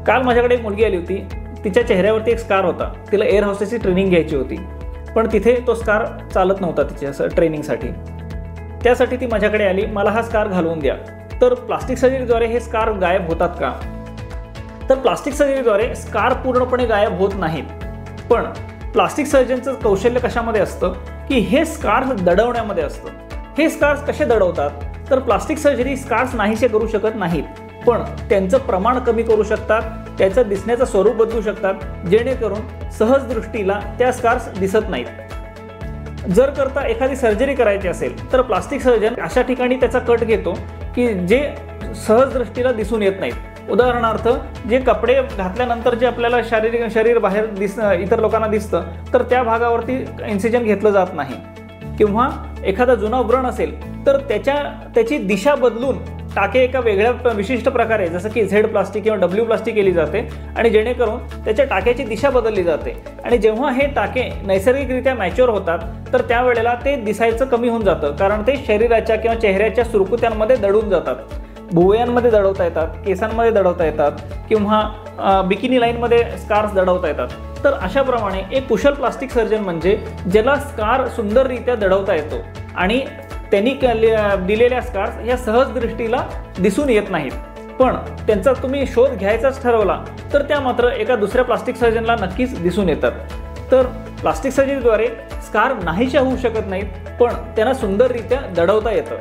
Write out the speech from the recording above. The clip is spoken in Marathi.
काल माझ्याकडे एक मुलगी आली होती, तिच्या चेहऱ्यावरती एक स्कार होता. तिला एअर होस्टेसची ट्रेनिंग घ्यायची होती, पण तिथे तो स्कार चालत नव्हता तिच्या ट्रेनिंगसाठी. त्यासाठी ती माझ्याकडे आली, मला हा स्कार घालवून द्या. तर प्लास्टिक सर्जरीद्वारे हे स्कार गायब होतात का? तर प्लास्टिक सर्जरीद्वारे स्कार पूर्णपणे गायब होत नाहीत, पण प्लास्टिक सर्जनचं कौशल्य कशामध्ये असतं की हे स्कार्स दडवण्यामध्ये असतं. हे स्कार्स कसे दडवतात? तर प्लास्टिक सर्जरी स्कार्स नाहीसे करू शकत नाहीत, पण त्यांचं प्रमाण कमी करू शकतात, त्याचं दिसण्याचं स्वरूप बदलू शकतात, जेणेकरून सहज दृष्टीला त्या स्कार्स दिसत नाहीत. जर करता एखादी सर्जरी करायची असेल तर प्लास्टिक सर्जन अशा ठिकाणी त्याचा कट घेतो की जे सहज दृष्टीला दिसून येत नाहीत. उदाहरणार्थ, जे कपडे घातल्यानंतर जे आपल्याला शरीर बाहेर इतर लोकांना दिसतं, तर त्या भागावरती इन्सिजन घेतलं जात नाही. किंवा एखादा जुना व्रण असेल तर त्याची दिशा बदलून टाके एका वेगळ्या विशिष्ट प्रकारे, जसं की झेड प्लास्टिक किंवा डब्ल्यू प्लास्टिक केली जाते, आणि जेणेकरून त्याच्या टाक्याची दिशा बदलली जाते. आणि जेव्हा हे टाके नैसर्गिकरित्या मॅच्युअर होतात तर त्यावेळेला ते दिसायचं कमी होऊन जातं, कारण ते शरीराच्या किंवा चेहऱ्याच्या सुरकुत्यांमध्ये दडून जातात. भुवयांमध्ये दडवता येतात, केसांमध्ये दडवता येतात, किंवा बिकिनी लाईनमध्ये स्कार्स दडवता येतात. तर अशाप्रमाणे एक कुशल प्लास्टिक सर्जन म्हणजे ज्याला स्कार सुंदररित्या दडवता येतो आणि त्यांनी दिलेल्या स्कार्स ह्या सहज दृष्टीला दिसून येत नाहीत, पण त्यांचा तुम्ही शोध घ्यायचाच ठरवला तर त्या मात्र एका दुसऱ्या प्लास्टिक सर्जनला नक्कीच दिसून येतात. तर प्लास्टिक सर्जरीद्वारे स्कार नाहीशा होऊ शकत नाहीत, पण त्यांना सुंदररित्या दडवता येतं.